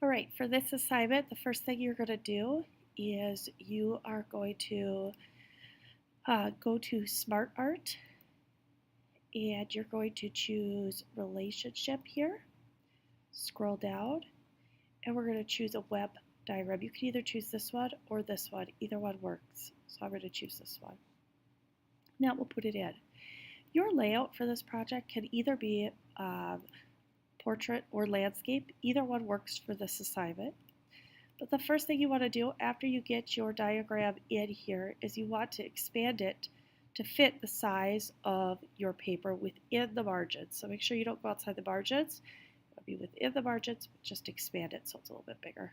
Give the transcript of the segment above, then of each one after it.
All right, for this assignment, the first thing you're going to do is you are going to go to Smart Art and you're going to choose Relationship here. Scroll down and we're going to choose a web diagram. You can either choose this one or this one. Either one works. So I'm going to choose this one. Now we'll put it in. Your layout for this project can either be portrait or landscape. Either one works for this assignment. But the first thing you want to do after you get your diagram in here is you want to expand it to fit the size of your paper within the margins. So make sure you don't go outside the margins. It'll be within the margins, but just expand it so it's a little bit bigger.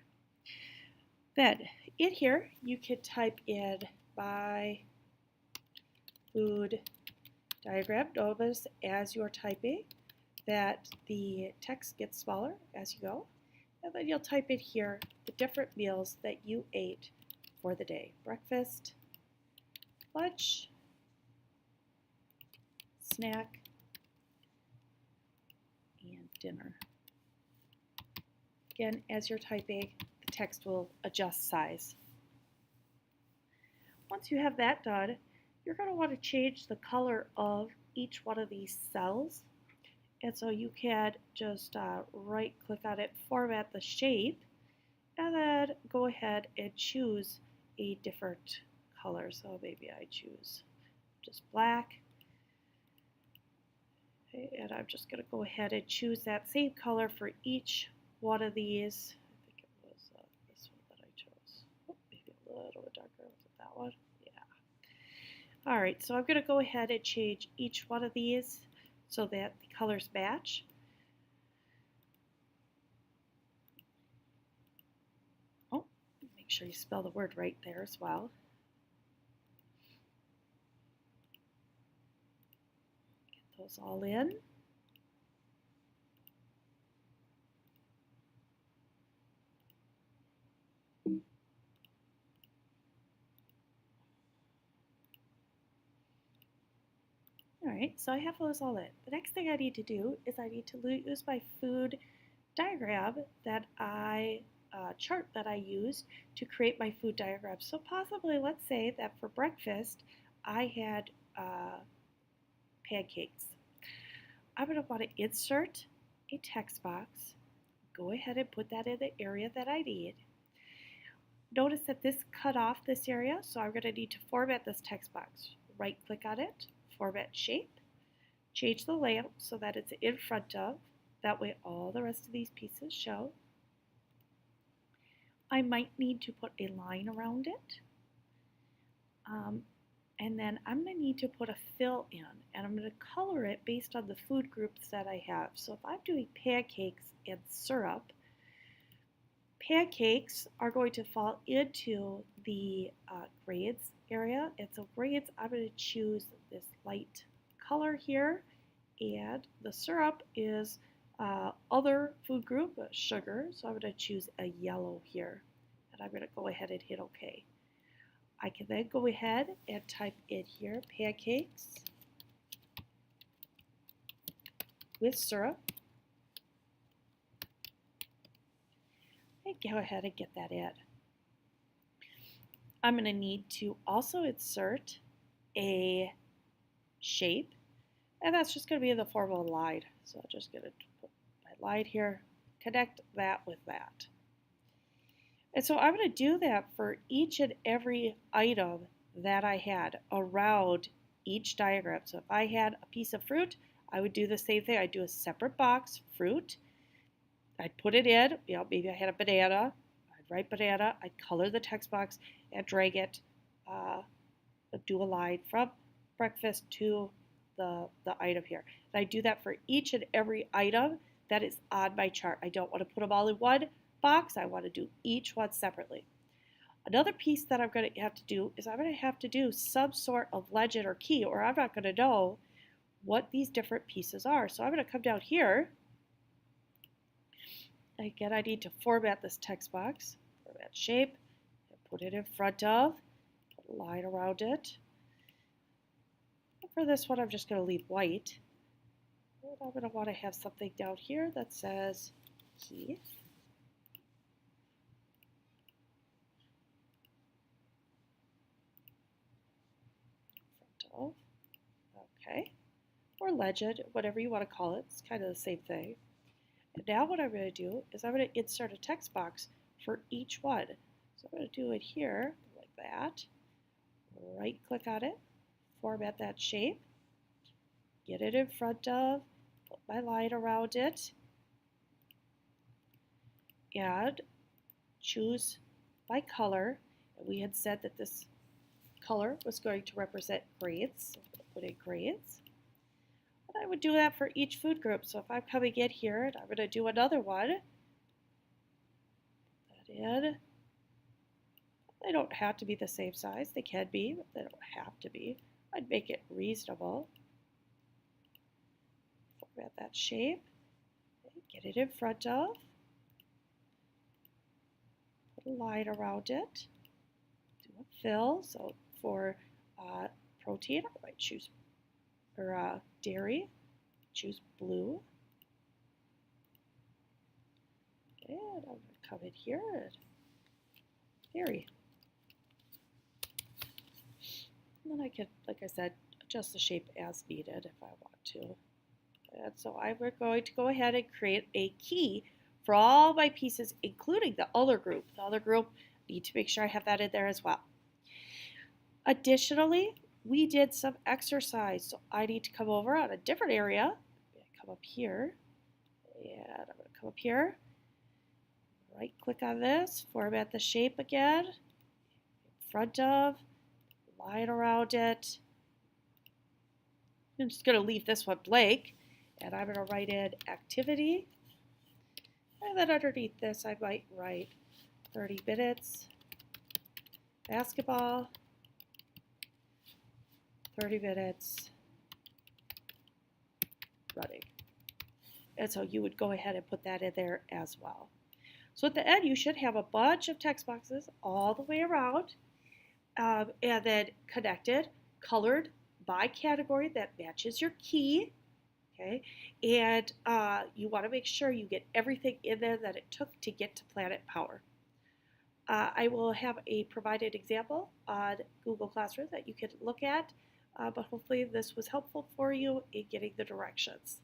Then in here you can type in my food diagram. Notice as you're typing that the text gets smaller as you go. And then you'll type in here the different meals that you ate for the day. Breakfast, lunch, snack, and dinner. Again, as you're typing, the text will adjust size. Once you have that done, you're going to want to change the color of each one of these cells. And so you can just right click on it, format the shape, and then go ahead and choose a different color. So maybe I choose just black. Okay, and I'm just going to go ahead and choose that same color for each one of these. I think it was this one that I chose. Oh, maybe a little bit darker. Was it that one? Yeah. All right, so I'm going to go ahead and change each one of these so that the colors match. Oh, make sure you spell the word right there as well. Get those all in. Alright, so I have those all in. The next thing I need to do is I need to use my food diagram that chart that I used to create my food diagram. So possibly, let's say that for breakfast, I had pancakes. I'm going to want to insert a text box. Go ahead and put that in the area that I need. Notice that this cut off this area, so I'm going to need to format this text box. Right click on it, format shape, change the layout so that it's in front of, that way all the rest of these pieces show. I might need to put a line around it. And then I'm going to need to put a fill in, and I'm going to color it based on the food groups that I have. So if I'm doing pancakes and syrup, pancakes are going to fall into the grades area. And so grades, I'm going to choose this light color here. And the syrup is other food group, sugar. So I'm going to choose a yellow here. And I'm going to go ahead and hit OK. I can then go ahead and type in here pancakes with syrup. And go ahead and get that in. I'm going to need to also insert a shape, and that's just going to be in the form of a line. So I'm just going to put my line here, connect that with that. And so I'm going to do that for each and every item that I had around each diagram. So if I had a piece of fruit, I would do the same thing. I'd do a separate box, fruit. I'd put it in, maybe I had a banana. I'd write banana, I'd color the text box and drag it, do a line from breakfast to the item here. And I do that for each and every item that is on my chart. I don't want to put them all in one box. I want to do each one separately. Another piece that I'm going to have to do is I'm going to have to do some sort of legend or key, or I'm not going to know what these different pieces are. So I'm going to come down here. Again, I need to format this text box, format shape, and put it in front of, put a line around it. And for this one, I'm just going to leave white. And I'm going to want to have something down here that says Keith. okay? Or legend, whatever you want to call it. It's kind of the same thing. And now what I'm going to do is I'm going to insert a text box for each one. So I'm going to do it here like that. Right click on it, format that shape, get it in front of, put my line around it, and choose my color. And we had said that this color was going to represent grades. So I'm going to put in grades. And I would do that for each food group. So if I'm coming in here and I'm going to do another one, put that in. They don't have to be the same size. They can be, but they don't have to be. I'd make it reasonable. Format that shape. Get it in front of. Put a line around it. Do a fill. So for protein, I might choose, or dairy, choose blue. And I'm going to come in here and dairy. And then I can, like I said, adjust the shape as needed if I want to. And so I'm going to go ahead and create a key for all my pieces, including the other group. The other group, I need to make sure I have that in there as well. Additionally, we did some exercise, so I need to come over on a different area. Come up here, and I'm going to come up here, right click on this, format the shape again, in front of, line around it. I'm just going to leave this one blank, and I'm going to write in activity, and then underneath this I might write 30 minutes, basketball, 30 minutes, running. And so you would go ahead and put that in there as well. So at the end, you should have a bunch of text boxes all the way around, and then connected, colored by category that matches your key. Okay, and you want to make sure you get everything in there that it took to get to Planet Power. I will have a provided example on Google Classroom that you can look at, but hopefully this was helpful for you in getting the directions.